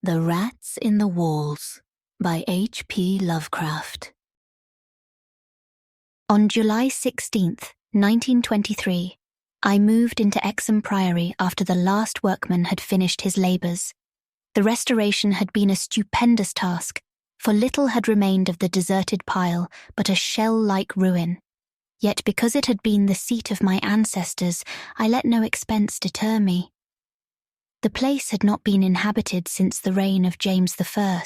The Rats in the Walls by H.P. Lovecraft. On July 16th, 1923, I moved into Exham Priory after the last workman had finished his labours. The restoration had been a stupendous task, for little had remained of the deserted pile but a shell-like ruin. Yet because it had been the seat of my ancestors, I let no expense deter me. The place had not been inhabited since the reign of James I,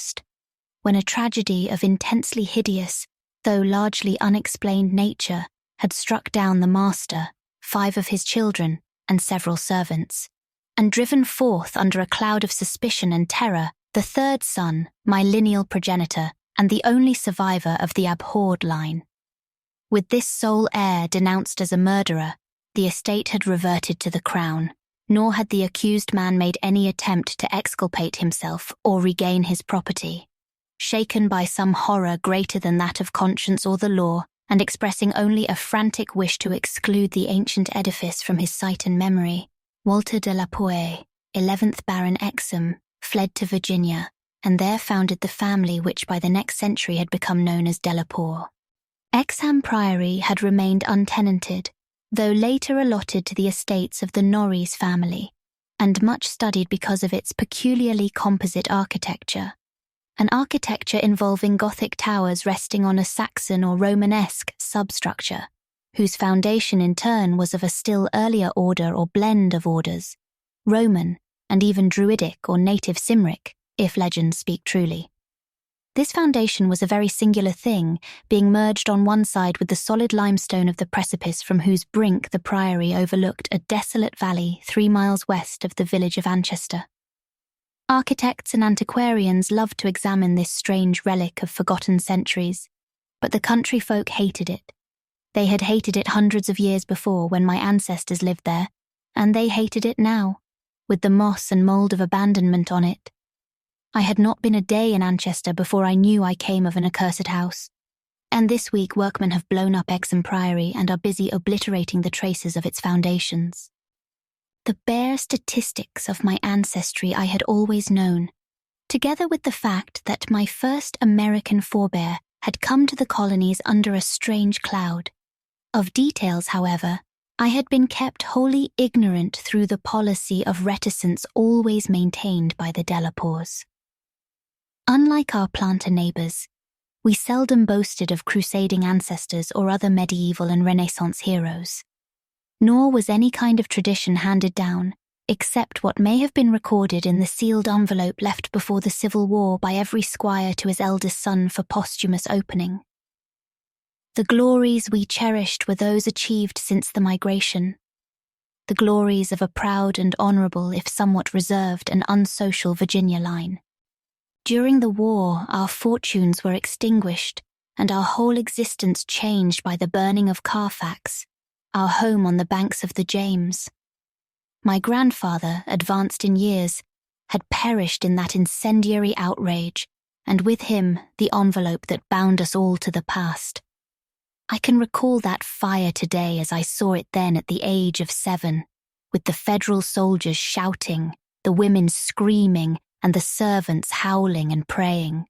when a tragedy of intensely hideous, though largely unexplained nature had struck down the master, 5 of his children, and several servants, and driven forth under a cloud of suspicion and terror the 3rd son, my lineal progenitor, and the only survivor of the abhorred line. With this sole heir denounced as a murderer, the estate had reverted to the crown, nor had the accused man made any attempt to exculpate himself or regain his property. Shaken by some horror greater than that of conscience or the law, and expressing only a frantic wish to exclude the ancient edifice from his sight and memory, Walter de la Poer, 11th Baron Exham, fled to Virginia, and there founded the family which by the next century had become known as de la Poer. Exham Priory had remained untenanted, though later allotted to the estates of the Norreys family, and much studied because of its peculiarly composite architecture. An architecture involving Gothic towers resting on a Saxon or Romanesque substructure, whose foundation in turn was of a still earlier order or blend of orders, Roman, and even Druidic or native Cymric, if legends speak truly. This foundation was a very singular thing, being merged on one side with the solid limestone of the precipice from whose brink the priory overlooked a desolate valley 3 miles west of the village of Ancestral. Architects and antiquarians loved to examine this strange relic of forgotten centuries, but the country folk hated it. They had hated it hundreds of years before when my ancestors lived there, and they hated it now, with the moss and mould of abandonment on it. I had not been a day in Ancestral before I knew I came of an accursed house, and this week workmen have blown up Exham Priory and are busy obliterating the traces of its foundations. The bare statistics of my ancestry I had always known, together with the fact that my first American forebear had come to the colonies under a strange cloud. Of details, however, I had been kept wholly ignorant through the policy of reticence always maintained by the de la Poers. Unlike our planter neighbours, we seldom boasted of crusading ancestors or other medieval and Renaissance heroes. Nor was any kind of tradition handed down, except what may have been recorded in the sealed envelope left before the Civil War by every squire to his eldest son for posthumous opening. The glories we cherished were those achieved since the migration, the glories of a proud and honourable, if somewhat reserved and unsocial Virginia line. During the war, our fortunes were extinguished and our whole existence changed by the burning of Carfax, our home on the banks of the James. My grandfather, advanced in years, had perished in that incendiary outrage, and with him the envelope that bound us all to the past. I can recall that fire today as I saw it then at the age of 7, with the Federal soldiers shouting, the women screaming, and the servants howling and praying.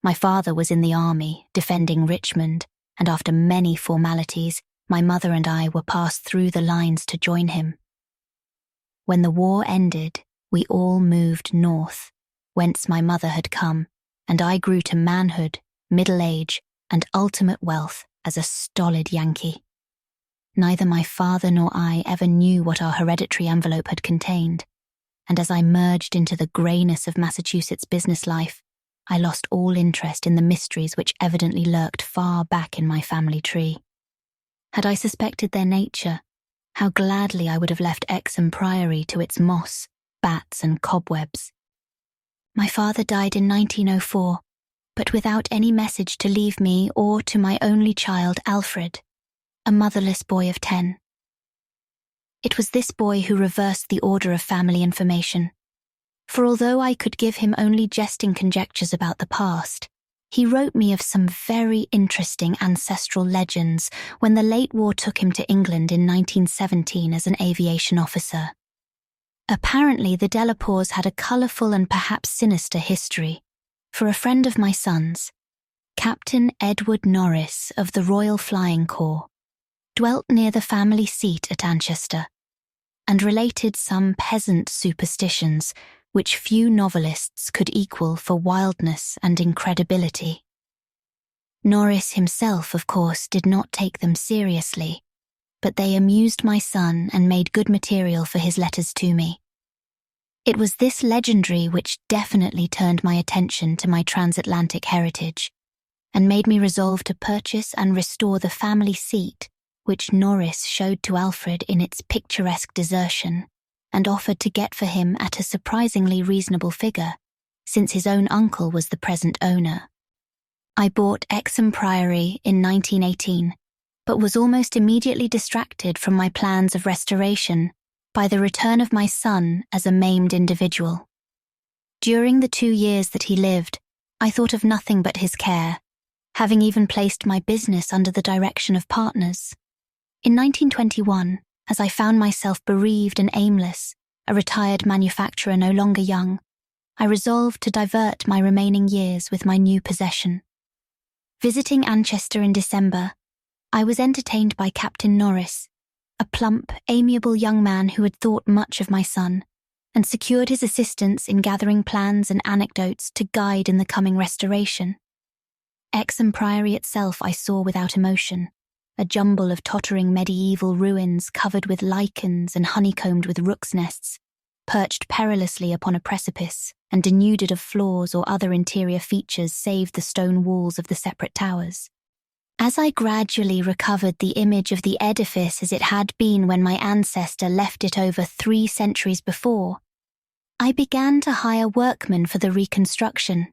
My father was in the army, defending Richmond, and after many formalities, my mother and I were passed through the lines to join him. When the war ended, we all moved north, whence my mother had come, and I grew to manhood, middle age, and ultimate wealth as a stolid Yankee. Neither my father nor I ever knew what our hereditary envelope had contained, and as I merged into the greyness of Massachusetts business life, I lost all interest in the mysteries which evidently lurked far back in my family tree. Had I suspected their nature, how gladly I would have left Exham Priory to its moss, bats, and cobwebs. My father died in 1904, but without any message to leave me or to my only child, Alfred, a motherless boy of 10. It was this boy who reversed the order of family information, for although I could give him only jesting conjectures about the past, he wrote me of some very interesting ancestral legends when the late war took him to England in 1917 as an aviation officer. Apparently, the Delapours had a colourful and perhaps sinister history, for a friend of my son's, Captain Edward Norris of the Royal Flying Corps, dwelt near the family seat at Ancestral, and related some peasant superstitions which few novelists could equal for wildness and incredibility. Norris himself, of course, did not take them seriously, but they amused my son and made good material for his letters to me. It was this legendary which definitely turned my attention to my transatlantic heritage, and made me resolve to purchase and restore the family seat, which Norris showed to Alfred in its picturesque desertion, and offered to get for him at a surprisingly reasonable figure, since his own uncle was the present owner. I bought Exham Priory in 1918, but was almost immediately distracted from my plans of restoration by the return of my son as a maimed individual. During the 2 years that he lived, I thought of nothing but his care, having even placed my business under the direction of partners. In 1921, as I found myself bereaved and aimless, a retired manufacturer no longer young, I resolved to divert my remaining years with my new possession. Visiting Ancestral in December, I was entertained by Captain Norris, a plump, amiable young man who had thought much of my son, and secured his assistance in gathering plans and anecdotes to guide in the coming restoration. Exham Priory itself I saw without emotion, a jumble of tottering medieval ruins covered with lichens and honeycombed with rooks' nests, perched perilously upon a precipice and denuded of floors or other interior features save the stone walls of the separate towers. As I gradually recovered the image of the edifice as it had been when my ancestor left it over 3 centuries before, I began to hire workmen for the reconstruction.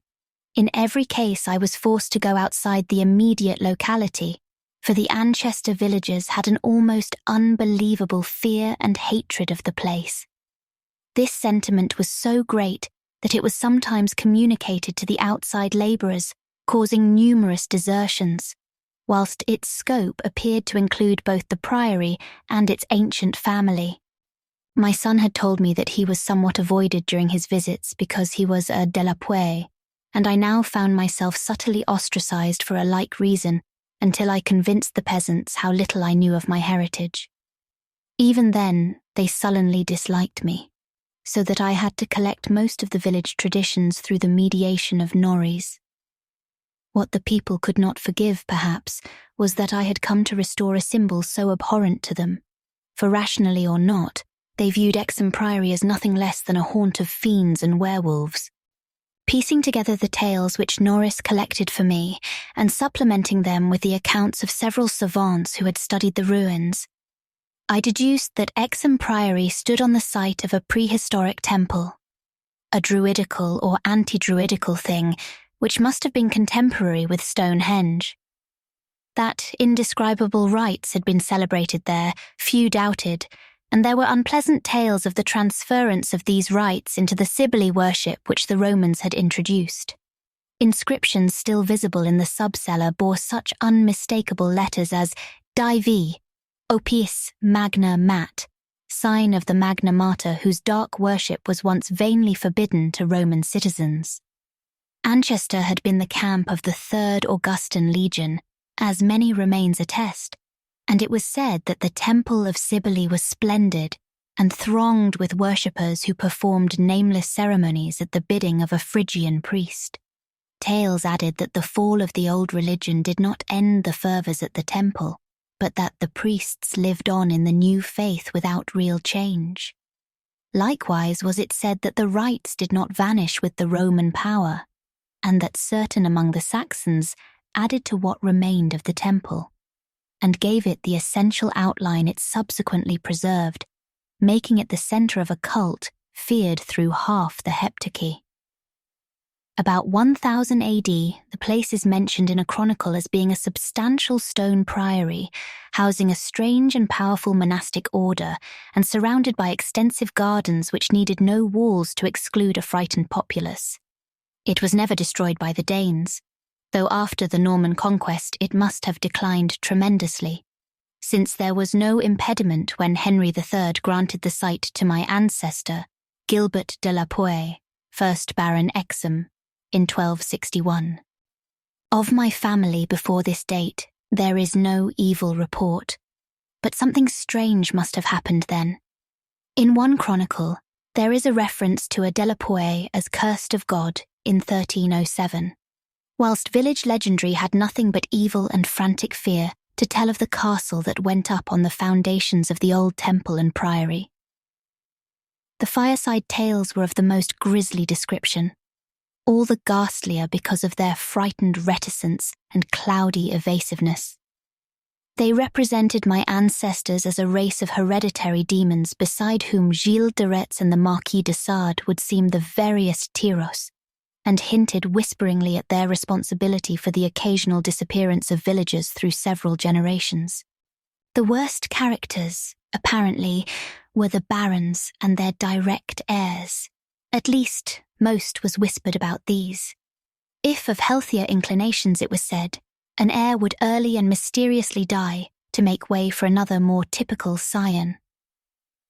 In every case, I was forced to go outside the immediate locality, for the Ancestral villagers had an almost unbelievable fear and hatred of the place. This sentiment was so great that it was sometimes communicated to the outside labourers, causing numerous desertions, whilst its scope appeared to include both the priory and its ancient family. My son had told me that he was somewhat avoided during his visits because he was a Delapour, and I now found myself subtly ostracised for a like reason until I convinced the peasants how little I knew of my heritage. Even then, they sullenly disliked me, so that I had to collect most of the village traditions through the mediation of Norris. What the people could not forgive, perhaps, was that I had come to restore a symbol so abhorrent to them, for rationally or not, they viewed Exham Priory as nothing less than a haunt of fiends and werewolves. Piecing together the tales which Norris collected for me, and supplementing them with the accounts of several savants who had studied the ruins, I deduced that Exham Priory stood on the site of a prehistoric temple, a druidical or anti-druidical thing which must have been contemporary with Stonehenge. That indescribable rites had been celebrated there, few doubted, and there were unpleasant tales of the transference of these rites into the Sibylle worship which the Romans had introduced. Inscriptions still visible in the sub-cellar bore such unmistakable letters as Divi, Opis Magna Mat, sign of the Magna Mater whose dark worship was once vainly forbidden to Roman citizens. Ancestral had been the camp of the 3rd Augustan Legion, as many remains attest, and it was said that the temple of Sibylle was splendid and thronged with worshippers who performed nameless ceremonies at the bidding of a Phrygian priest. Tales added that the fall of the old religion did not end the fervours at the temple, but that the priests lived on in the new faith without real change. Likewise was it said that the rites did not vanish with the Roman power, and that certain among the Saxons added to what remained of the temple, and gave it the essential outline it subsequently preserved, making it the centre of a cult feared through half the heptarchy. About 1000 AD, the place is mentioned in a chronicle as being a substantial stone priory, housing a strange and powerful monastic order, and surrounded by extensive gardens which needed no walls to exclude a frightened populace. It was never destroyed by the Danes, though after the Norman conquest it must have declined tremendously, since there was no impediment when Henry III granted the site to my ancestor Gilbert de la Poe, 1st Baron Exham, in 1261. Of my family before this date, there is no evil report, but something strange must have happened then. In one chronicle, there is a reference to a de la Poe as cursed of God in 1307, whilst village legendary had nothing but evil and frantic fear to tell of the castle that went up on the foundations of the old temple and priory. The fireside tales were of the most grisly description, all the ghastlier because of their frightened reticence and cloudy evasiveness. They represented my ancestors as a race of hereditary demons beside whom Gilles de Retz and the Marquis de Sade would seem the veriest tyros, and hinted whisperingly at their responsibility for the occasional disappearance of villagers through several generations. The worst characters, apparently, were the barons and their direct heirs. At least, most was whispered about these. If of healthier inclinations, it was said, an heir would early and mysteriously die to make way for another more typical scion.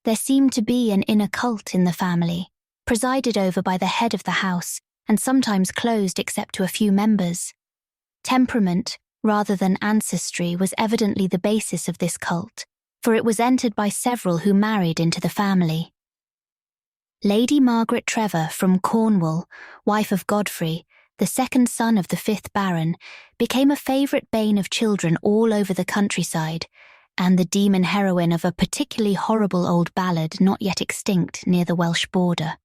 There seemed to be an inner cult in the family, presided over by the head of the house, and sometimes closed except to a few members. Temperament, rather than ancestry, was evidently the basis of this cult, for it was entered by several who married into the family. Lady Margaret Trevor from Cornwall, wife of Godfrey, the second son of the 5th Baron, became a favourite bane of children all over the countryside, and the demon heroine of a particularly horrible old ballad not yet extinct near the Welsh border.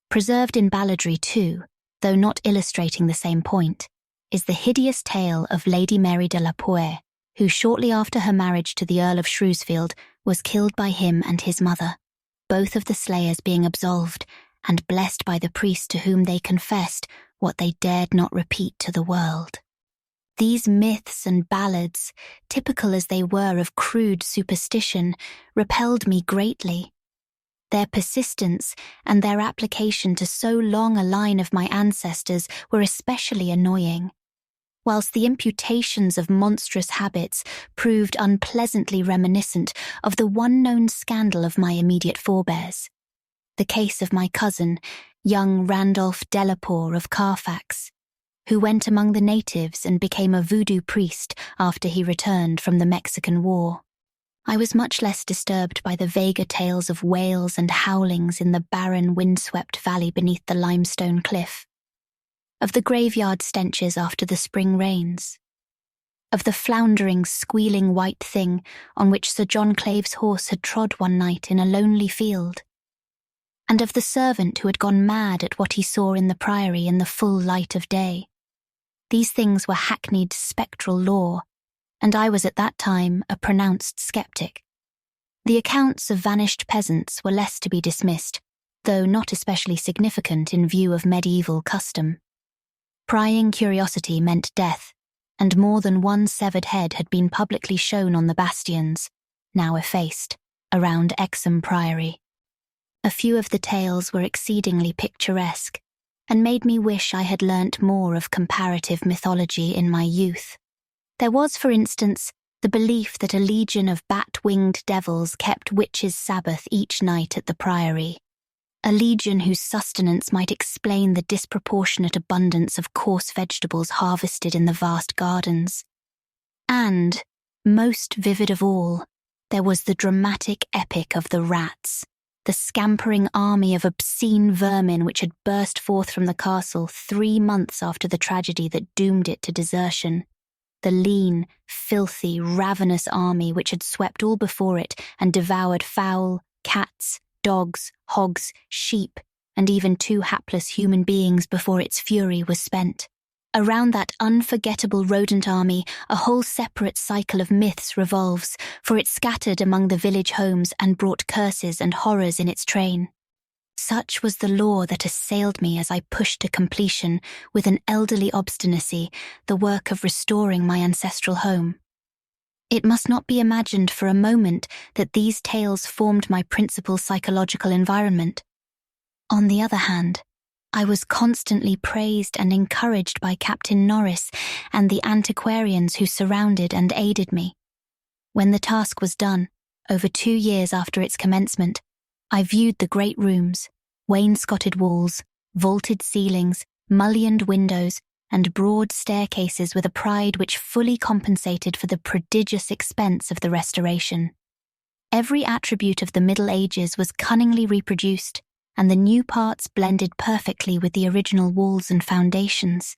Preserved in balladry too, though not illustrating the same point, is the hideous tale of Lady Mary de la Poe, who shortly after her marriage to the Earl of Shrewsfield was killed by him and his mother, both of the slayers being absolved and blessed by the priest to whom they confessed what they dared not repeat to the world. These myths and ballads, typical as they were of crude superstition, repelled me greatly. Their persistence and their application to so long a line of my ancestors were especially annoying, whilst the imputations of monstrous habits proved unpleasantly reminiscent of the one known scandal of my immediate forebears, the case of my cousin, young Randolph Delapour of Carfax, who went among the natives and became a voodoo priest after he returned from the Mexican War. I was much less disturbed by the vaguer tales of wails and howlings in the barren, windswept valley beneath the limestone cliff, of the graveyard stenches after the spring rains, of the floundering, squealing white thing on which Sir John Clave's horse had trod one night in a lonely field, and of the servant who had gone mad at what he saw in the priory in the full light of day. These things were hackneyed spectral lore, and I was at that time a pronounced sceptic. The accounts of vanished peasants were less to be dismissed, though not especially significant in view of medieval custom. Prying curiosity meant death, and more than one severed head had been publicly shown on the bastions, now effaced, around Exham Priory. A few of the tales were exceedingly picturesque, and made me wish I had learnt more of comparative mythology in my youth. There was, for instance, the belief that a legion of bat-winged devils kept witches' Sabbath each night at the priory, a legion whose sustenance might explain the disproportionate abundance of coarse vegetables harvested in the vast gardens. And, most vivid of all, there was the dramatic epic of the rats, the scampering army of obscene vermin which had burst forth from the castle 3 months after the tragedy that doomed it to desertion. The lean, filthy, ravenous army which had swept all before it and devoured fowl, cats, dogs, hogs, sheep, and even 2 hapless human beings before its fury was spent. Around that unforgettable rodent army, a whole separate cycle of myths revolves, for it scattered among the village homes and brought curses and horrors in its train. Such was the lore that assailed me as I pushed to completion, with an elderly obstinacy, the work of restoring my ancestral home. It must not be imagined for a moment that these tales formed my principal psychological environment. On the other hand, I was constantly praised and encouraged by Captain Norris and the antiquarians who surrounded and aided me. When the task was done, over 2 years after its commencement, I viewed the great rooms, Wainscoted walls, vaulted ceilings, mullioned windows, and broad staircases with a pride which fully compensated for the prodigious expense of the restoration. Every attribute of the Middle Ages was cunningly reproduced, and the new parts blended perfectly with the original walls and foundations.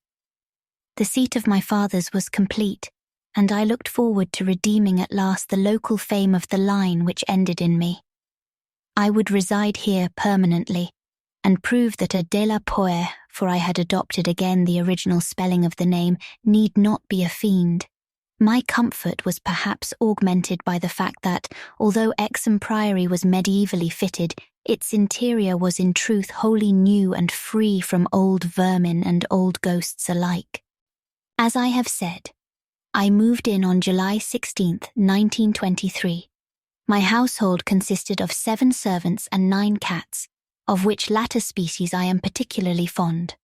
The seat of my fathers was complete, and I looked forward to redeeming at last the local fame of the line which ended in me. I would reside here permanently, and prove that a de la Poer, for I had adopted again the original spelling of the name, need not be a fiend. My comfort was perhaps augmented by the fact that, although Exham Priory was medievally fitted, its interior was in truth wholly new and free from old vermin and old ghosts alike. As I have said, I moved in on July 16th, 1923. My household consisted of 7 servants and 9 cats, of which latter species I am particularly fond.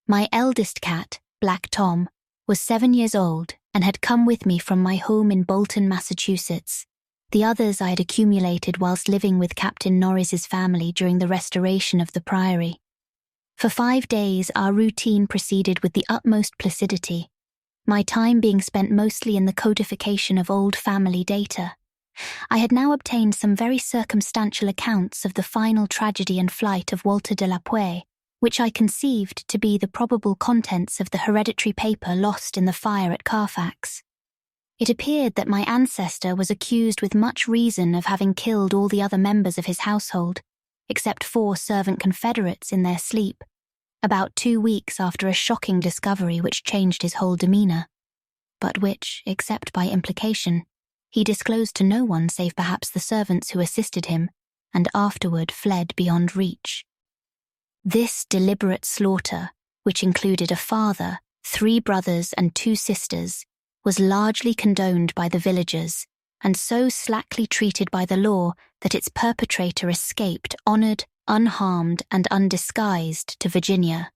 My eldest cat, Black Tom, was 7 years old and had come with me from my home in Bolton, Massachusetts. The others I had accumulated whilst living with Captain Norris's family during the restoration of the priory. For 5 days our routine proceeded with the utmost placidity, my time being spent mostly in the codification of old family data. I had now obtained some very circumstantial accounts of the final tragedy and flight of Walter de la Poer, which I conceived to be the probable contents of the hereditary paper lost in the fire at Carfax. It appeared that my ancestor was accused with much reason of having killed all the other members of his household, except 4 servant confederates in their sleep, about 2 weeks after a shocking discovery which changed his whole demeanour, but which, except by implication, he disclosed to no one save perhaps the servants who assisted him, and afterward fled beyond reach. This deliberate slaughter, which included a father, 3 brothers and 2 sisters, was largely condoned by the villagers, and so slackly treated by the law that its perpetrator escaped honoured, unharmed and undisguised to Virginia,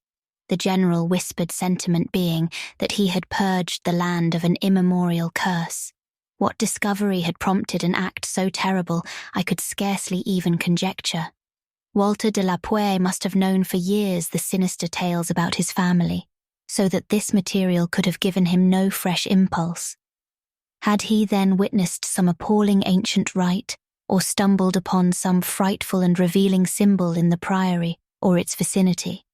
the general whispered sentiment being that he had purged the land of an immemorial curse. What discovery had prompted an act so terrible, I could scarcely even conjecture. Walter de la Poer must have known for years the sinister tales about his family, so that this material could have given him no fresh impulse. Had he then witnessed some appalling ancient rite, or stumbled upon some frightful and revealing symbol in the priory or its vicinity?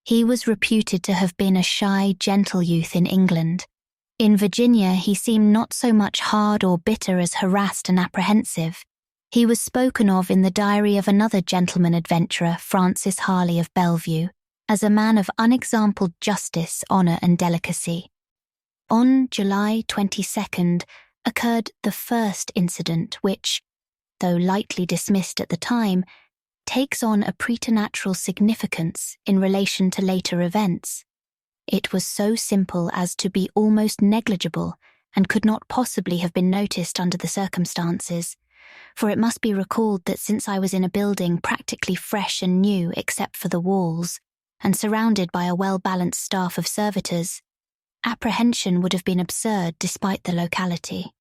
He was reputed to have been a shy, gentle youth in England. In Virginia he seemed not so much hard or bitter as harassed and apprehensive. He was spoken of in the diary of another gentleman adventurer, Francis Harley of Bellevue, as a man of unexampled justice, honour and delicacy. On July 22nd occurred the first incident which, though lightly dismissed at the time, takes on a preternatural significance in relation to later events. It was so simple as to be almost negligible and could not possibly have been noticed under the circumstances, for it must be recalled that since I was in a building practically fresh and new except for the walls, and surrounded by a well-balanced staff of servitors, apprehension would have been absurd despite the locality.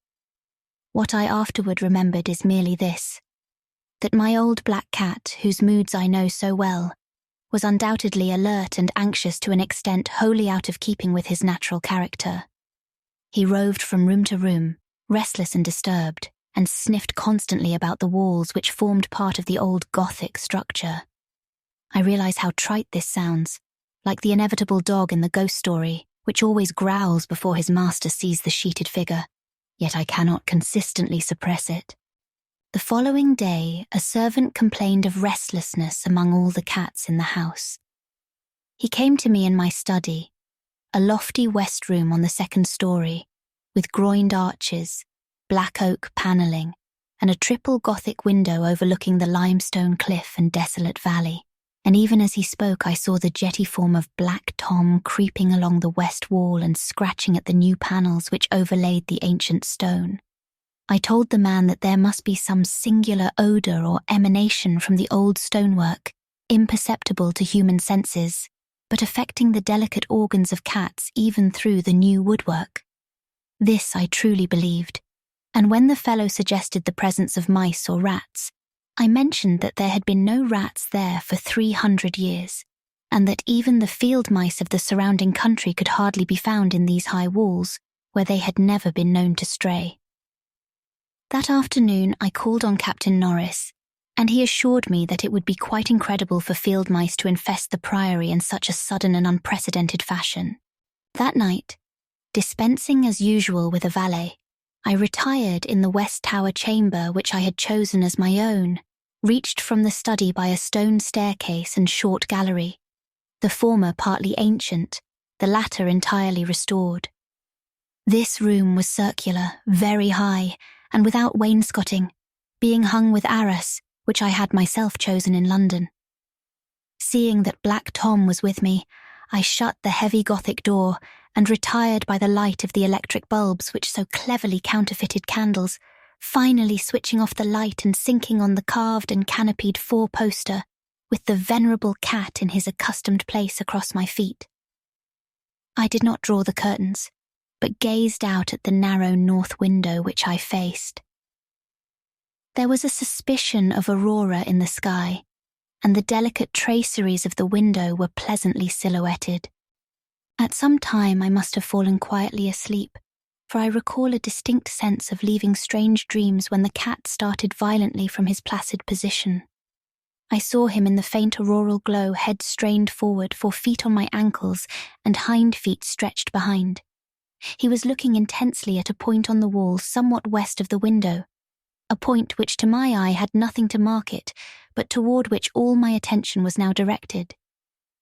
What I afterward remembered is merely this, that my old black cat, whose moods I know so well, was undoubtedly alert and anxious to an extent wholly out of keeping with his natural character. He roved from room to room, restless and disturbed, and sniffed constantly about the walls which formed part of the old Gothic structure. I realise how trite this sounds, like the inevitable dog in the ghost story, which always growls before his master sees the sheeted figure, yet I cannot consistently suppress it. The following day, a servant complained of restlessness among all the cats in the house. He came to me in my study, a lofty west room on the 2nd story, with groined arches, black oak panelling, and a triple Gothic window overlooking the limestone cliff and desolate valley. And even as he spoke, I saw the jetty form of Black Tom creeping along the west wall and scratching at the new panels which overlaid the ancient stone. I told the man that there must be some singular odour or emanation from the old stonework, imperceptible to human senses, but affecting the delicate organs of cats even through the new woodwork. This I truly believed, and when the fellow suggested the presence of mice or rats, I mentioned that there had been no rats there for 300 years, and that even the field mice of the surrounding country could hardly be found in these high walls, where they had never been known to stray. That afternoon I called on Captain Norris, and he assured me that it would be quite incredible for field mice to infest the priory in such a sudden and unprecedented fashion. That night, dispensing as usual with a valet, I retired in the West Tower chamber which I had chosen as my own, reached from the study by a stone staircase and short gallery, the former partly ancient, the latter entirely restored. This room was circular, very high, and without wainscoting, being hung with arras, which I had myself chosen in London. Seeing that Black Tom was with me, I shut the heavy Gothic door and retired by the light of the electric bulbs which so cleverly counterfeited candles, finally switching off the light and sinking on the carved and canopied four-poster, with the venerable cat in his accustomed place across my feet. I did not draw the curtains, but gazed out at the narrow north window which I faced. There was a suspicion of aurora in the sky, and the delicate traceries of the window were pleasantly silhouetted. At some time I must have fallen quietly asleep, for I recall a distinct sense of leaving strange dreams when the cat started violently from his placid position. I saw him in the faint auroral glow, head strained forward, 4 feet on my ankles, and hind feet stretched behind. He was looking intensely at a point on the wall somewhat west of the window, a point which to my eye had nothing to mark it, but toward which all my attention was now directed.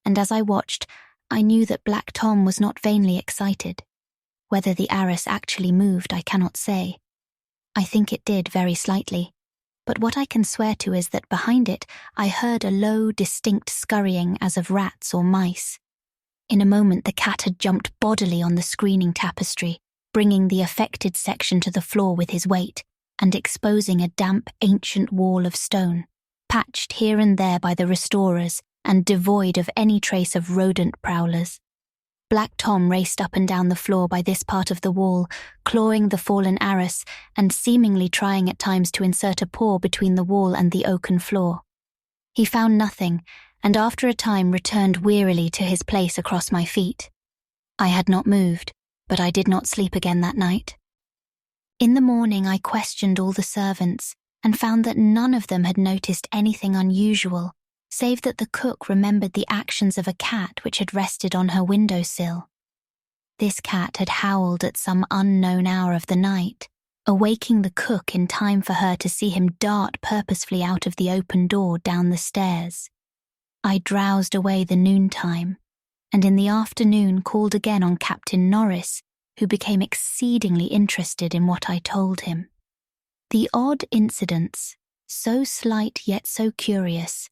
And as I watched, I knew that Black Tom was not vainly excited. Whether the arras actually moved, I cannot say. I think it did very slightly, but what I can swear to is that behind it I heard a low, distinct scurrying as of rats or mice. In a moment the cat had jumped bodily on the screening tapestry, bringing the affected section to the floor with his weight, and exposing a damp, ancient wall of stone, patched here and there by the restorers, and devoid of any trace of rodent prowlers. Black Tom raced up and down the floor by this part of the wall, clawing the fallen arras and seemingly trying at times to insert a paw between the wall and the oaken floor. He found nothing, and after a time returned wearily to his place across my feet. I had not moved, but I did not sleep again that night. In the morning I questioned all the servants, and found that none of them had noticed anything unusual, save that the cook remembered the actions of a cat which had rested on her window-sill. This cat had howled at some unknown hour of the night, awaking the cook in time for her to see him dart purposefully out of the open door down the stairs. I drowsed away the noontime, and in the afternoon called again on Captain Norris, who became exceedingly interested in what I told him. The odd incidents, so slight yet so curious,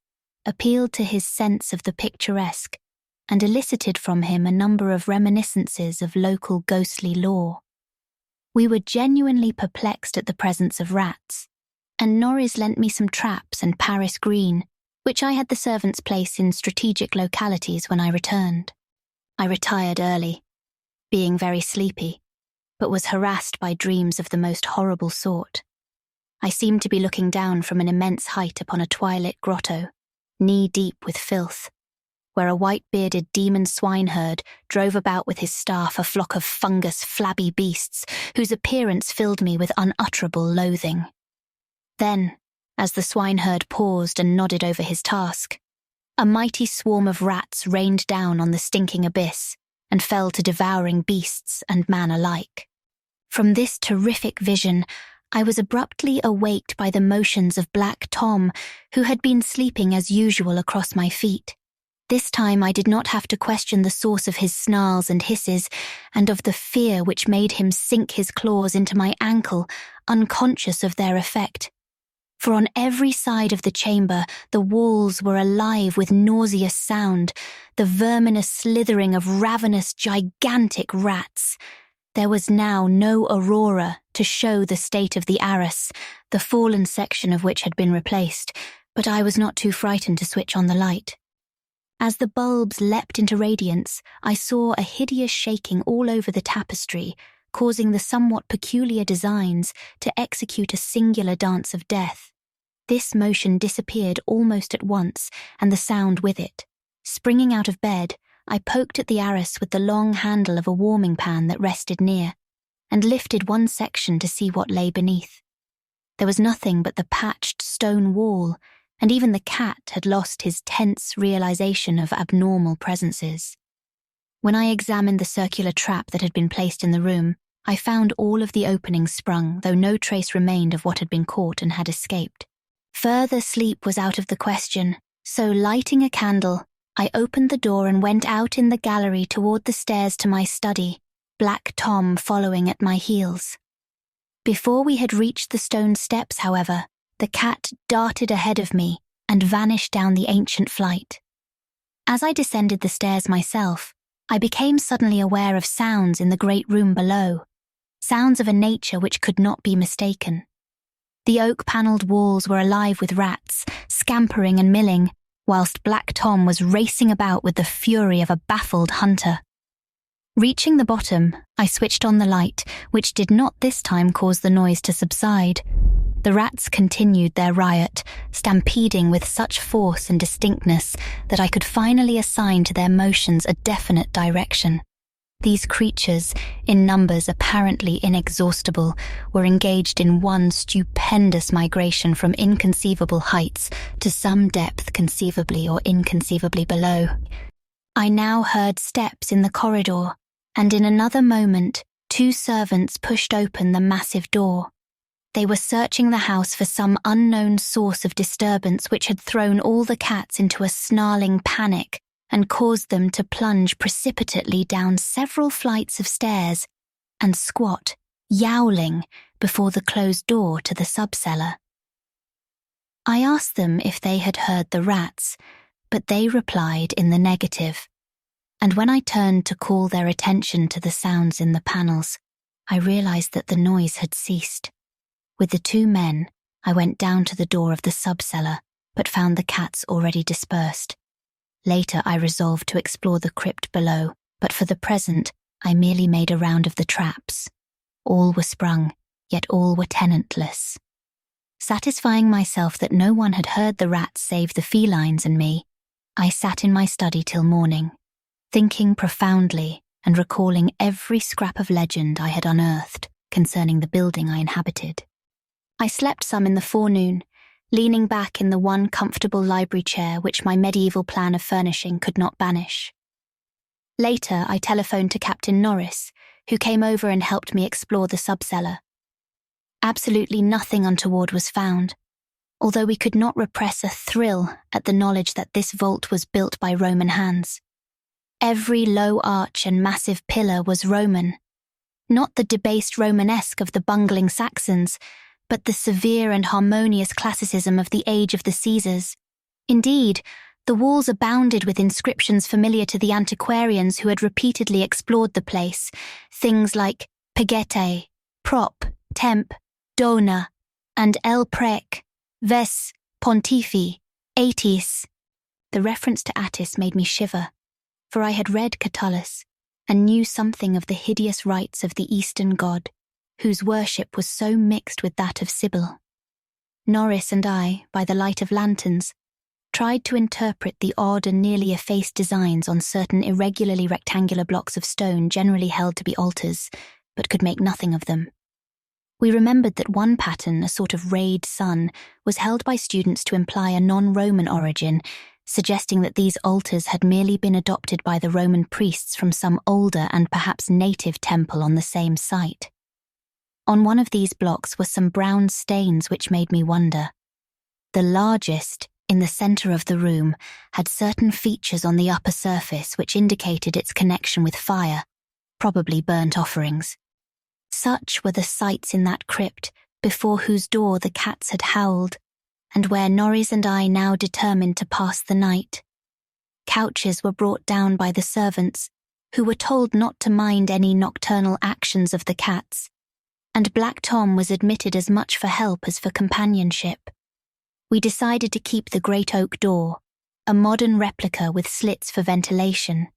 appealed to his sense of the picturesque and elicited from him a number of reminiscences of local ghostly lore. We were genuinely perplexed at the presence of rats, and Norris lent me some traps and Paris green, which I had the servants place in strategic localities when I returned. I retired early, being very sleepy, but was harassed by dreams of the most horrible sort. I seemed to be looking down from an immense height upon a twilit grotto, knee-deep with filth, where a white-bearded demon swineherd drove about with his staff a flock of fungus, flabby beasts whose appearance filled me with unutterable loathing. Then, as the swineherd paused and nodded over his task, a mighty swarm of rats rained down on the stinking abyss and fell to devouring beasts and man alike. From this terrific vision, I was abruptly awaked by the motions of Black Tom, who had been sleeping as usual across my feet. This time I did not have to question the source of his snarls and hisses, and of the fear which made him sink his claws into my ankle, unconscious of their effect. For on every side of the chamber the walls were alive with nauseous sound, the verminous slithering of ravenous, gigantic rats. There was now no aurora to show the state of the arras, the fallen section of which had been replaced, but I was not too frightened to switch on the light. As the bulbs leapt into radiance, I saw a hideous shaking all over the tapestry, causing the somewhat peculiar designs to execute a singular dance of death. This motion disappeared almost at once, and the sound with it. Springing out of bed, I poked at the arras with the long handle of a warming pan that rested near, and lifted one section to see what lay beneath. There was nothing but the patched stone wall, and even the cat had lost his tense realization of abnormal presences. When I examined the circular trap that had been placed in the room, I found all of the openings sprung, though no trace remained of what had been caught and had escaped. Further sleep was out of the question, so lighting a candle, I opened the door and went out in the gallery toward the stairs to my study, Black Tom following at my heels. Before we had reached the stone steps, however, the cat darted ahead of me and vanished down the ancient flight. As I descended the stairs myself, I became suddenly aware of sounds in the great room below, sounds of a nature which could not be mistaken. The oak-panelled walls were alive with rats, scampering and milling, whilst Black Tom was racing about with the fury of a baffled hunter. Reaching the bottom, I switched on the light, which did not this time cause the noise to subside. The rats continued their riot, stampeding with such force and distinctness that I could finally assign to their motions a definite direction. These creatures, in numbers apparently inexhaustible, were engaged in one stupendous migration from inconceivable heights to some depth conceivably or inconceivably below. I now heard steps in the corridor, and in another moment, 2 servants pushed open the massive door. They were searching the house for some unknown source of disturbance which had thrown all the cats into a snarling panic and caused them to plunge precipitately down several flights of stairs and squat, yowling, before the closed door to the sub-cellar. I asked them if they had heard the rats, but they replied in the negative, and when I turned to call their attention to the sounds in the panels, I realized that the noise had ceased. With the 2 men, I went down to the door of the sub-cellar, but found the cats already dispersed. Later, I resolved to explore the crypt below, but for the present, I merely made a round of the traps. All were sprung, yet all were tenantless. Satisfying myself that no one had heard the rats save the felines and me, I sat in my study till morning, thinking profoundly and recalling every scrap of legend I had unearthed concerning the building I inhabited. I slept some in the forenoon, leaning back in the one comfortable library chair which my medieval plan of furnishing could not banish. Later, I telephoned to Captain Norris, who came over and helped me explore the sub-cellar. Absolutely nothing untoward was found, although we could not repress a thrill at the knowledge that this vault was built by Roman hands. Every low arch and massive pillar was Roman, not the debased Romanesque of the bungling Saxons, but the severe and harmonious classicism of the age of the Caesars. Indeed, the walls abounded with inscriptions familiar to the antiquarians who had repeatedly explored the place, things like pegete, prop, temp, dona, and el prec, ves, pontifi, atis. The reference to Attis made me shiver, for I had read Catullus and knew something of the hideous rites of the Eastern god, whose worship was so mixed with that of Sibyl. Norris and I, by the light of lanterns, tried to interpret the odd and nearly effaced designs on certain irregularly rectangular blocks of stone generally held to be altars, but could make nothing of them. We remembered that one pattern, a sort of rayed sun, was held by students to imply a non-Roman origin, suggesting that these altars had merely been adopted by the Roman priests from some older and perhaps native temple on the same site. On one of these blocks were some brown stains which made me wonder. The largest, in the centre of the room, had certain features on the upper surface which indicated its connection with fire, probably burnt offerings. Such were the sights in that crypt before whose door the cats had howled, and where Norris and I now determined to pass the night. Couches were brought down by the servants, who were told not to mind any nocturnal actions of the cats, and Black Tom was admitted as much for help as for companionship. We decided to keep the great oak door, a modern replica with slits for ventilation,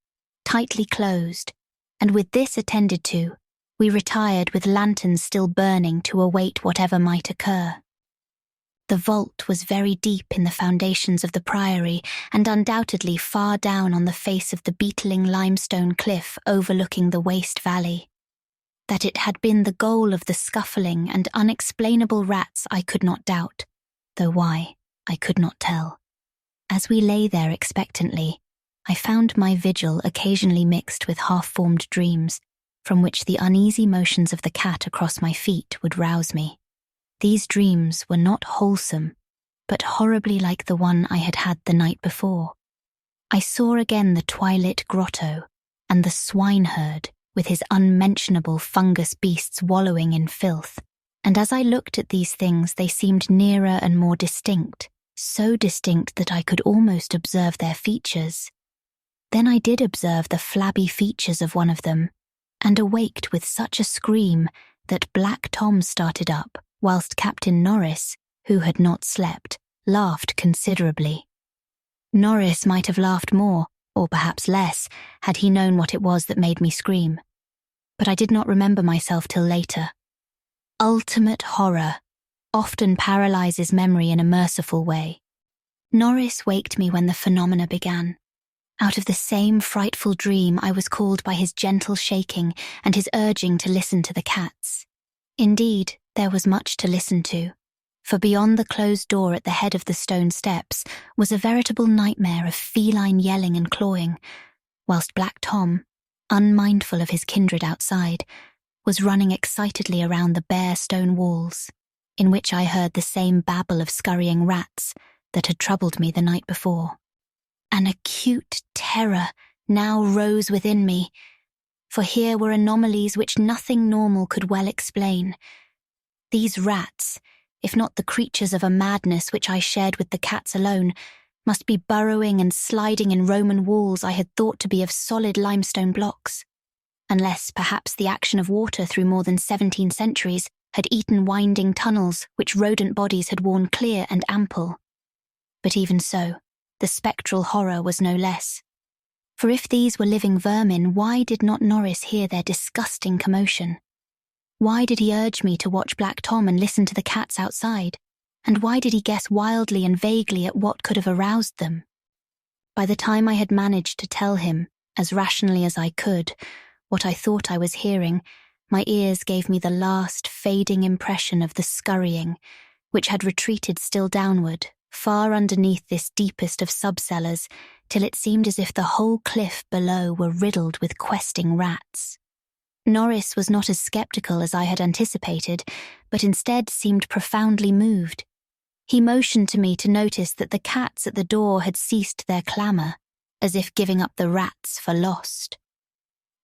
tightly closed, and with this attended to, we retired with lanterns still burning to await whatever might occur. The vault was very deep in the foundations of the priory and undoubtedly far down on the face of the beetling limestone cliff overlooking the waste valley. That it had been the goal of the scuffling and unexplainable rats I could not doubt, though why, I could not tell. As we lay there expectantly, I found my vigil occasionally mixed with half-formed dreams, from which the uneasy motions of the cat across my feet would rouse me. These dreams were not wholesome, but horribly like the one I had had the night before. I saw again the twilit grotto and the swineherd with his unmentionable fungus beasts wallowing in filth, and as I looked at these things they seemed nearer and more distinct, so distinct that I could almost observe their features. Then I did observe the flabby features of one of them, and awaked with such a scream that Black Tom started up, whilst Captain Norris, who had not slept, laughed considerably. Norris might have laughed more, or perhaps less, had he known what it was that made me scream. But I did not remember myself till later. Ultimate horror often paralyzes memory in a merciful way. Norris waked me when the phenomena began. Out of the same frightful dream I was called by his gentle shaking and his urging to listen to the cats. Indeed, there was much to listen to, for beyond the closed door at the head of the stone steps was a veritable nightmare of feline yelling and clawing, whilst Black Tom, unmindful of his kindred outside, was running excitedly around the bare stone walls, in which I heard the same babble of scurrying rats that had troubled me the night before. An acute terror now rose within me, for here were anomalies which nothing normal could well explain. These rats, if not the creatures of a madness which I shared with the cats alone, must be burrowing and sliding in Roman walls I had thought to be of solid limestone blocks, unless perhaps the action of water through more than 17 centuries had eaten winding tunnels which rodent bodies had worn clear and ample. But even so, the spectral horror was no less. For if these were living vermin, why did not Norris hear their disgusting commotion? Why did he urge me to watch Black Tom and listen to the cats outside? And why did he guess wildly and vaguely at what could have aroused them? By the time I had managed to tell him, as rationally as I could, what I thought I was hearing, my ears gave me the last fading impression of the scurrying, which had retreated still downward, far underneath this deepest of sub-cellars, till it seemed as if the whole cliff below were riddled with questing rats. Norris was not as sceptical as I had anticipated, but instead seemed profoundly moved. He motioned to me to notice that the cats at the door had ceased their clamour, as if giving up the rats for lost,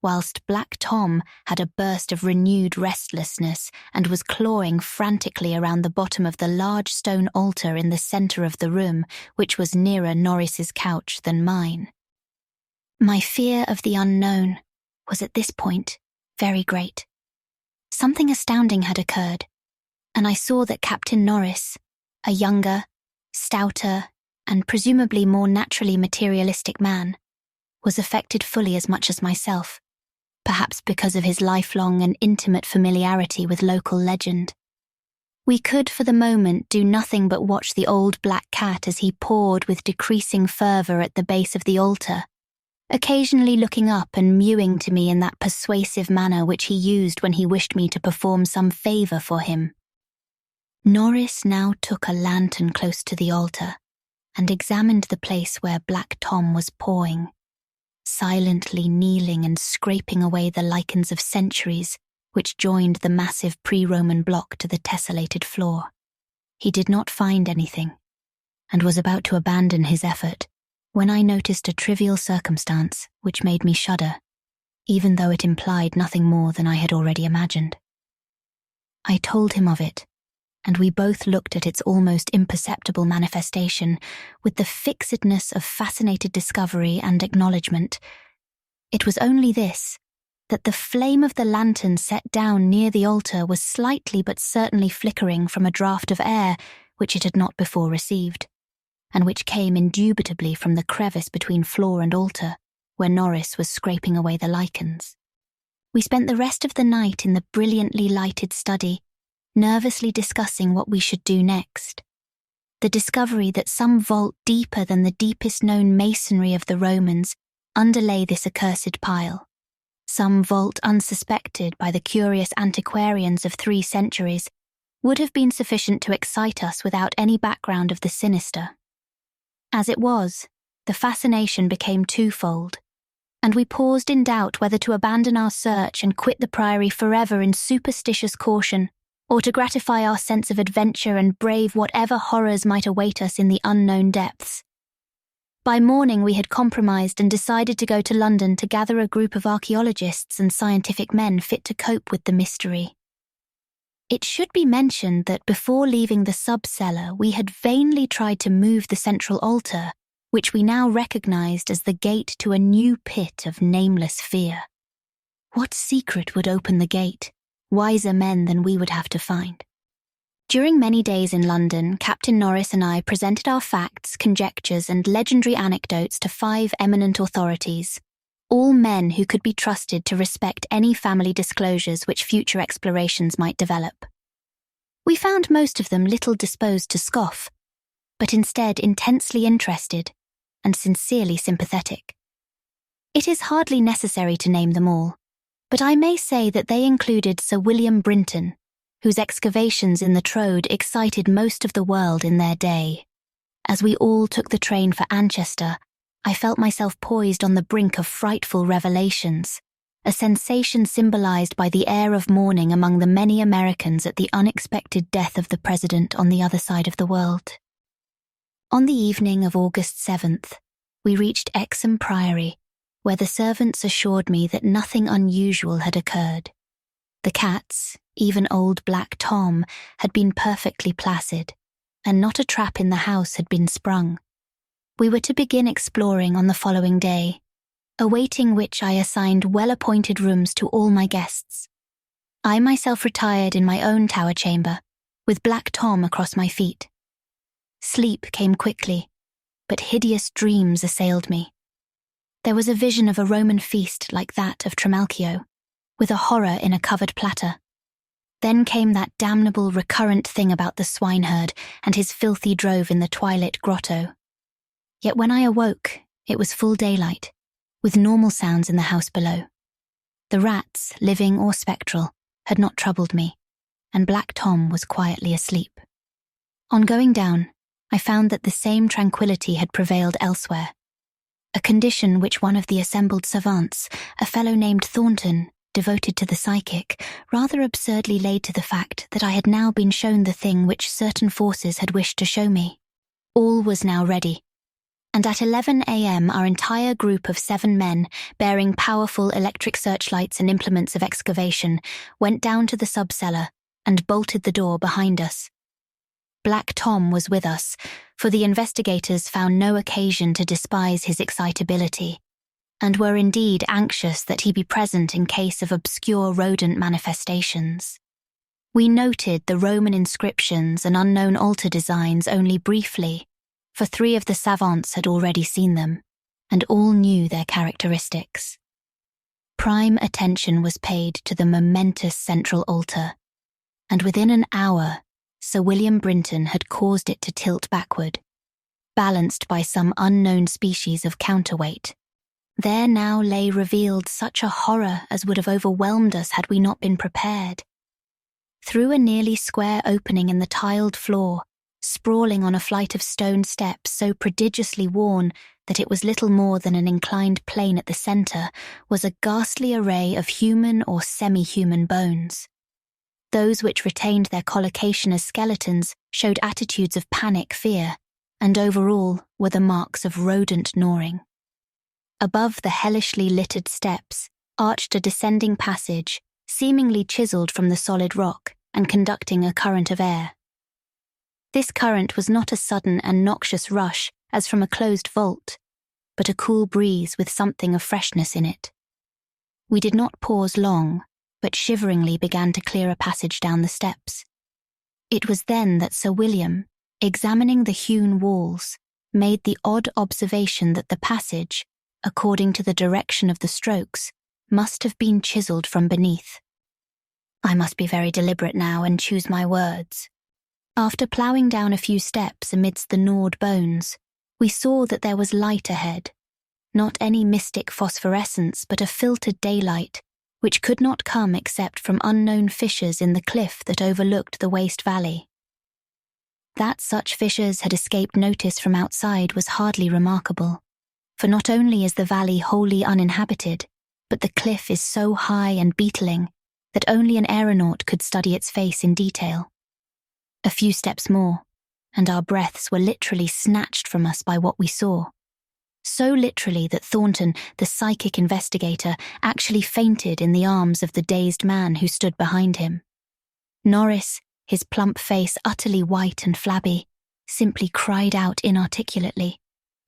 whilst Black Tom had a burst of renewed restlessness and was clawing frantically around the bottom of the large stone altar in the centre of the room, which was nearer Norris's couch than mine. My fear of the unknown was at this point very great. Something astounding had occurred, and I saw that Captain Norris, a younger, stouter, and presumably more naturally materialistic man, was affected fully as much as myself, perhaps because of his lifelong and intimate familiarity with local legend. We could for the moment do nothing but watch the old black cat as he pawed with decreasing fervour at the base of the altar, occasionally looking up and mewing to me in that persuasive manner which he used when he wished me to perform some favour for him. Norris now took a lantern close to the altar and examined the place where Black Tom was pawing, silently kneeling and scraping away the lichens of centuries which joined the massive pre-Roman block to the tessellated floor. He did not find anything, and was about to abandon his effort when I noticed a trivial circumstance which made me shudder, even though it implied nothing more than I had already imagined. I told him of it, and we both looked at its almost imperceptible manifestation with the fixedness of fascinated discovery and acknowledgement. It was only this, that the flame of the lantern set down near the altar was slightly but certainly flickering from a draught of air which it had not before received, and which came indubitably from the crevice between floor and altar, where Norris was scraping away the lichens. We spent the rest of the night in the brilliantly lighted study, nervously discussing what we should do next. the discovery that some vault deeper than the deepest known masonry of the Romans underlay this accursed pile. Some vault unsuspected by the curious antiquarians of 3 centuries would have been sufficient to excite us without any background of the sinister. As it was, the fascination became twofold, and we paused in doubt whether to abandon our search and quit the priory forever in superstitious caution, or to gratify our sense of adventure and brave whatever horrors might await us in the unknown depths. By morning we had compromised and decided to go to London to gather a group of archaeologists and scientific men fit to cope with the mystery. It should be mentioned that before leaving the sub-cellar we had vainly tried to move the central altar, which we now recognized as the gate to a new pit of nameless fear. What secret would open the gate? Wiser men than we would have to find. During many days in London, Captain Norris and I presented our facts, conjectures, and legendary anecdotes to 5 eminent authorities, all men who could be trusted to respect any family disclosures which future explorations might develop. We found most of them little disposed to scoff, but instead intensely interested and sincerely sympathetic. It is hardly necessary to name them all, but I may say that they included Sir William Brinton, whose excavations in the Trode excited most of the world in their day. As we all took the train for Ancestral, I felt myself poised on the brink of frightful revelations, a sensation symbolized by the air of mourning among the many Americans at the unexpected death of the president on the other side of the world. On the evening of August 7th, we reached Exham Priory, where the servants assured me that nothing unusual had occurred. The cats, even old Black Tom, had been perfectly placid, and not a trap in the house had been sprung. We were to begin exploring on the following day, awaiting which I assigned well-appointed rooms to all my guests. I myself retired in my own tower chamber, with Black Tom across my feet. Sleep came quickly, but hideous dreams assailed me. There was a vision of a Roman feast like that of Trimalchio, with a horror in a covered platter. Then came that damnable recurrent thing about the swineherd and his filthy drove in the twilit grotto. Yet when I awoke, it was full daylight, with normal sounds in the house below. The rats, living or spectral, had not troubled me, and Black Tom was quietly asleep. On going down, I found that the same tranquillity had prevailed elsewhere, a condition which one of the assembled savants, a fellow named Thornton, devoted to the psychic, rather absurdly laid to the fact that I had now been shown the thing which certain forces had wished to show me. All was now ready, and at 11 a.m. our entire group of 7 men, bearing powerful electric searchlights and implements of excavation, went down to the sub-cellar and bolted the door behind us. Black Tom was with us, for the investigators found no occasion to despise his excitability, and were indeed anxious that he be present in case of obscure rodent manifestations. We noted the Roman inscriptions and unknown altar designs only briefly, for 3 of the savants had already seen them, and all knew their characteristics. Prime attention was paid to the momentous central altar, and within an hour, Sir William Brinton had caused it to tilt backward, balanced by some unknown species of counterweight. There now lay revealed such a horror as would have overwhelmed us had we not been prepared. Through a nearly square opening in the tiled floor, sprawling on a flight of stone steps so prodigiously worn that it was little more than an inclined plane at the centre, was a ghastly array of human or semi-human bones. Those which retained their collocation as skeletons showed attitudes of panic fear, and overall were the marks of rodent gnawing. Above the hellishly littered steps arched a descending passage, seemingly chiselled from the solid rock and conducting a current of air. This current was not a sudden and noxious rush as from a closed vault, but a cool breeze with something of freshness in it. We did not pause long, but shiveringly began to clear a passage down the steps. It was then that Sir William, examining the hewn walls, made the odd observation that the passage, according to the direction of the strokes, must have been chiselled from beneath. I must be very deliberate now and choose my words. After ploughing down a few steps amidst the gnawed bones, we saw that there was light ahead. Not any mystic phosphorescence, but a filtered daylight, which could not come except from unknown fissures in the cliff that overlooked the waste valley. That such fissures had escaped notice from outside was hardly remarkable, for not only is the valley wholly uninhabited, but the cliff is so high and beetling that only an aeronaut could study its face in detail. A few steps more, and our breaths were literally snatched from us by what we saw. So literally that Thornton, the psychic investigator, actually fainted in the arms of the dazed man who stood behind him. Norris, his plump face utterly white and flabby, simply cried out inarticulately,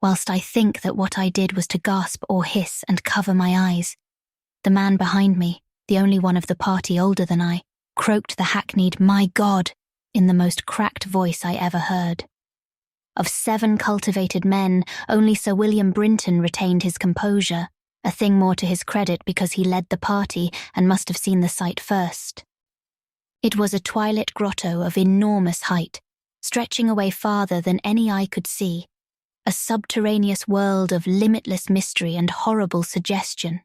whilst I think that what I did was to gasp or hiss and cover my eyes. The man behind me, the only one of the party older than I, croaked the hackneyed "My God" in the most cracked voice I ever heard. Of 7 cultivated men, only Sir William Brinton retained his composure, a thing more to his credit because he led the party and must have seen the sight first. It was a twilit grotto of enormous height, stretching away farther than any eye could see, a subterraneous world of limitless mystery and horrible suggestion.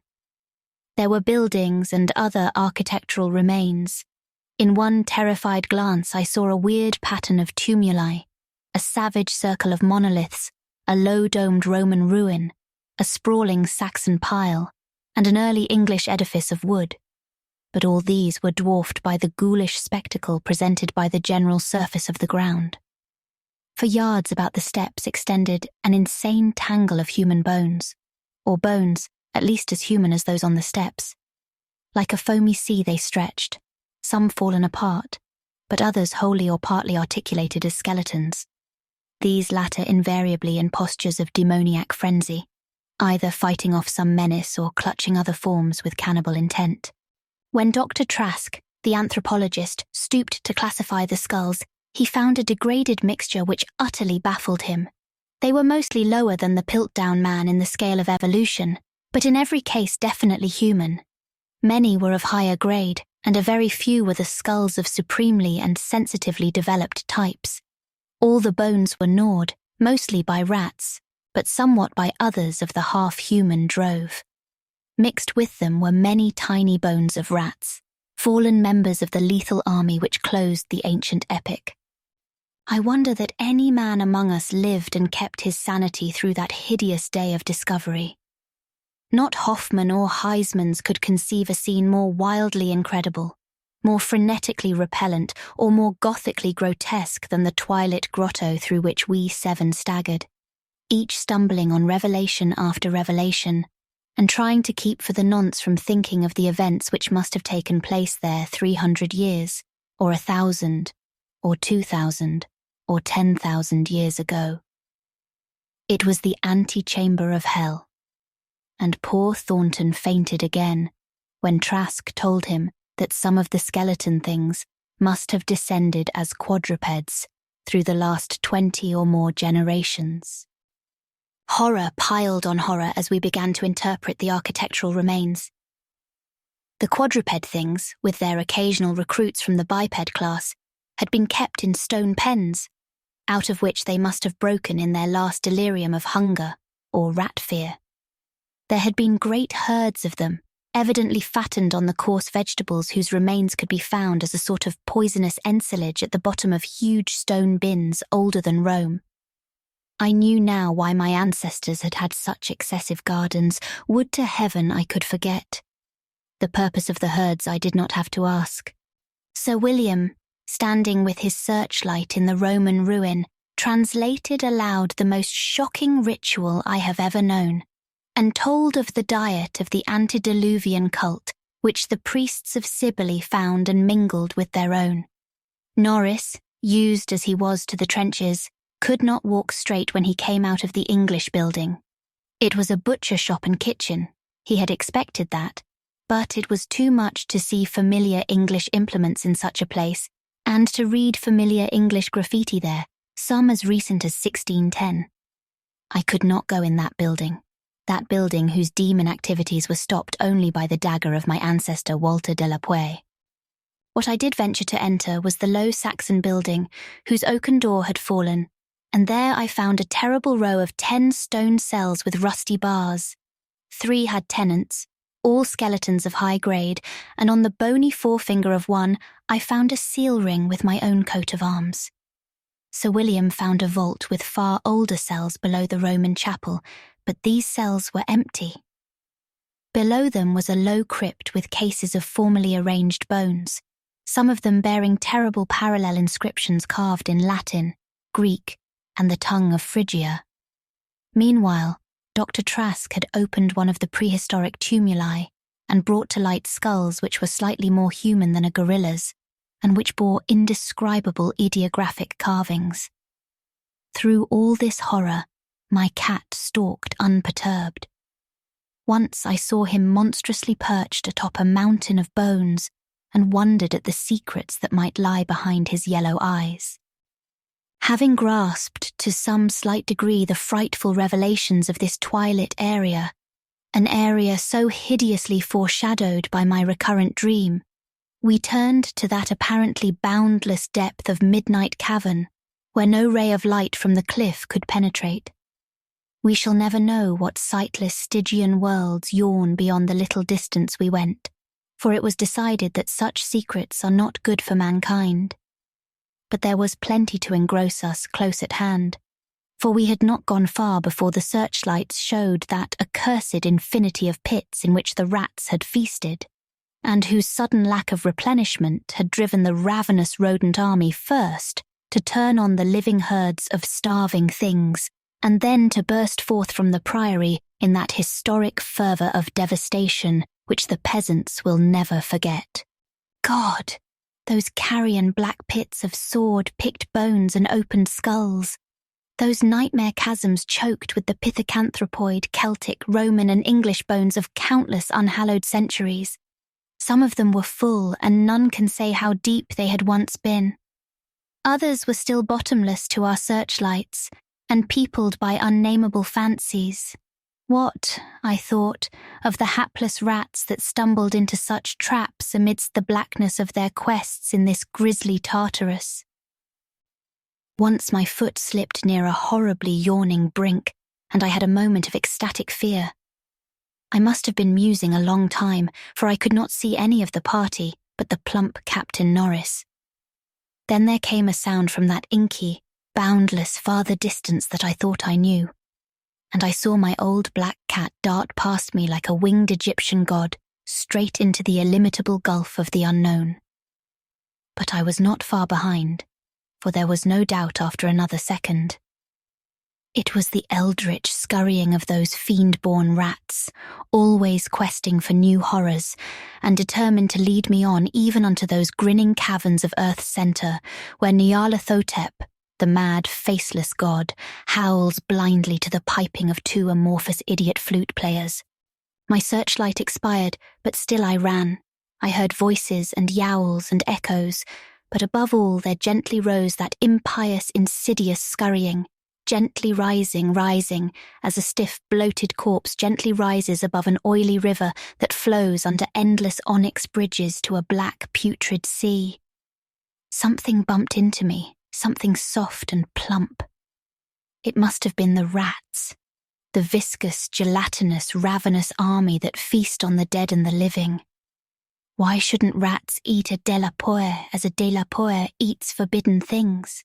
There were buildings and other architectural remains. In one terrified glance I saw a weird pattern of tumuli, a savage circle of monoliths, a low-domed Roman ruin, a sprawling Saxon pile, and an early English edifice of wood. But all these were dwarfed by the ghoulish spectacle presented by the general surface of the ground. For yards about the steps extended an insane tangle of human bones, or bones at least as human as those on the steps. Like a foamy sea they stretched, some fallen apart, but others wholly or partly articulated as skeletons. These latter invariably in postures of demoniac frenzy, either fighting off some menace or clutching other forms with cannibal intent. When Dr. Trask, the anthropologist, stooped to classify the skulls, he found a degraded mixture which utterly baffled him. They were mostly lower than the Piltdown man in the scale of evolution, but in every case definitely human. Many were of higher grade, and a very few were the skulls of supremely and sensitively developed types. All the bones were gnawed, mostly by rats, but somewhat by others of the half-human drove. Mixed with them were many tiny bones of rats, fallen members of the lethal army which closed the ancient epic. I wonder that any man among us lived and kept his sanity through that hideous day of discovery. Not Hoffman or Heisman's could conceive a scene more wildly incredible, more frenetically repellent, or more gothically grotesque than the twilit grotto through which we 7 staggered, each stumbling on revelation after revelation, and trying to keep for the nonce from thinking of the events which must have taken place there 300 years, or 1,000, or 2,000, or 10,000 years ago. It was the antechamber of hell, and poor Thornton fainted again when Trask told him that some of the skeleton things must have descended as quadrupeds through the last 20 or more generations. Horror piled on horror as we began to interpret the architectural remains. The quadruped things, with their occasional recruits from the biped class, had been kept in stone pens, out of which they must have broken in their last delirium of hunger or rat fear. There had been great herds of them, evidently fattened on the coarse vegetables whose remains could be found as a sort of poisonous ensilage at the bottom of huge stone bins older than Rome. I knew now why my ancestors had had such excessive gardens. Would to heaven I could forget. The purpose of the herds I did not have to ask. Sir William, standing with his searchlight in the Roman ruin, translated aloud the most shocking ritual I have ever known, and told of the diet of the antediluvian cult which the priests of Cybele found and mingled with their own. Norris, used as he was to the trenches, could not walk straight when he came out of the English building. It was a butcher shop and kitchen. He had expected that, but it was too much to see familiar English implements in such a place, and to read familiar English graffiti there, some as recent as 1610. I could not go in that building whose demon activities were stopped only by the dagger of my ancestor Walter de la Puey. What I did venture to enter was the low Saxon building, whose oaken door had fallen, and there I found a terrible row of 10 stone cells with rusty bars. 3 had tenants, all skeletons of high grade, and on the bony forefinger of one I found a seal ring with my own coat of arms. Sir William found a vault with far older cells below the Roman chapel, but these cells were empty. Below them was a low crypt with cases of formally arranged bones, some of them bearing terrible parallel inscriptions carved in Latin, Greek, and the tongue of Phrygia. Meanwhile, Dr. Trask had opened one of the prehistoric tumuli and brought to light skulls which were slightly more human than a gorilla's, and which bore indescribable ideographic carvings. Through all this horror, my cat stalked unperturbed. Once I saw him monstrously perched atop a mountain of bones and wondered at the secrets that might lie behind his yellow eyes. Having grasped to some slight degree the frightful revelations of this twilit area, an area so hideously foreshadowed by my recurrent dream, we turned to that apparently boundless depth of midnight cavern where no ray of light from the cliff could penetrate. We shall never know what sightless Stygian worlds yawn beyond the little distance we went, for it was decided that such secrets are not good for mankind. But there was plenty to engross us close at hand, for we had not gone far before the searchlights showed that accursed infinity of pits in which the rats had feasted, and whose sudden lack of replenishment had driven the ravenous rodent army first to turn on the living herds of starving things, and then to burst forth from the priory in that historic fervour of devastation which the peasants will never forget. God! Those carrion black pits of sword-picked bones and opened skulls. Those nightmare chasms choked with the pithecanthropoid, Celtic, Roman and English bones of countless unhallowed centuries. Some of them were full, and none can say how deep they had once been. Others were still bottomless to our searchlights, and peopled by unnameable fancies. What, I thought, of the hapless rats that stumbled into such traps amidst the blackness of their quests in this grisly Tartarus? Once my foot slipped near a horribly yawning brink, and I had a moment of ecstatic fear. I must have been musing a long time, for I could not see any of the party but the plump Captain Norris. Then there came a sound from that inky, boundless farther distance that I thought I knew, and I saw my old black cat dart past me like a winged Egyptian god, straight into the illimitable gulf of the unknown. But I was not far behind, for there was no doubt after another second. It was the eldritch scurrying of those fiend-born rats, always questing for new horrors, and determined to lead me on even unto those grinning caverns of Earth's centre, where Nyarlathotep, the mad, faceless god, howls blindly to the piping of 2 amorphous idiot flute players. My searchlight expired, but still I ran. I heard voices and yowls and echoes, but above all there gently rose that impious, insidious scurrying, gently rising, as a stiff, bloated corpse gently rises above an oily river that flows under endless onyx bridges to a black, putrid sea. Something bumped into me, something soft and plump. It must have been the rats, the viscous, gelatinous, ravenous army that feast on the dead and the living. Why shouldn't rats eat a delapoer as a delapoer eats forbidden things?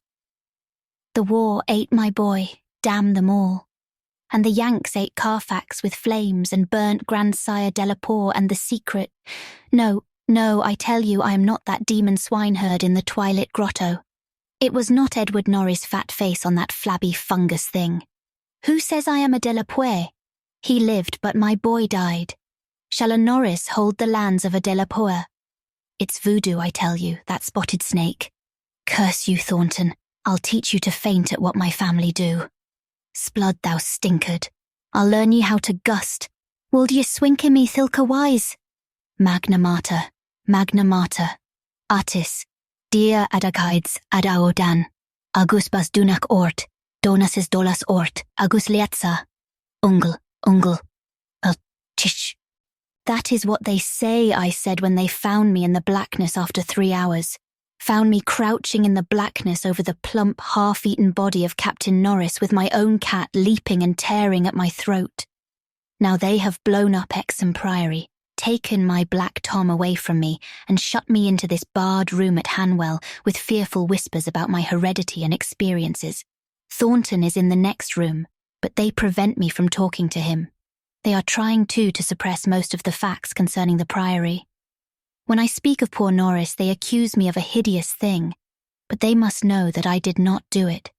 The war ate my boy, damn them all. And the Yanks ate Carfax with flames and burnt Grandsire Delapour and the secret. No, I tell you I am not that demon swineherd in the twilit grotto. It was not Edward Norris' fat face on that flabby fungus thing. Who says I am a Delapoer? He lived, but my boy died. Shall a Norris hold the lands of a Delapoer? It's voodoo, I tell you, that spotted snake. Curse you, Thornton. I'll teach you to faint at what my family do. Splud, thou stinkard. I'll learn ye how to gust. Will ye swink in me thilka wise? Magna Mater, Artis, dia adagides ad aodan, agus bas dunak ort, donas dolas ort, agus lietza, ungl, tish. That is what they say, I said when they found me in the blackness after 3 hours. Found me crouching in the blackness over the plump, half-eaten body of Captain Norris with my own cat leaping and tearing at my throat. Now they have blown up Exham Priory, taken my Black Tom away from me, and shut me into this barred room at Hanwell with fearful whispers about my heredity and experiences. Thornton is in the next room, but they prevent me from talking to him. They are trying too to suppress most of the facts concerning the Priory. When I speak of poor Norris, they accuse me of a hideous thing, but they must know that I did not do it.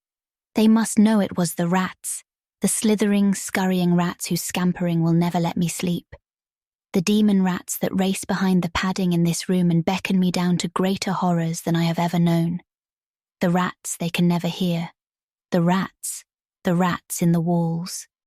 They must know it was the rats, the slithering, scurrying rats whose scampering will never let me sleep. The demon rats that race behind the padding in this room and beckon me down to greater horrors than I have ever known. The rats they can never hear. The rats in the walls.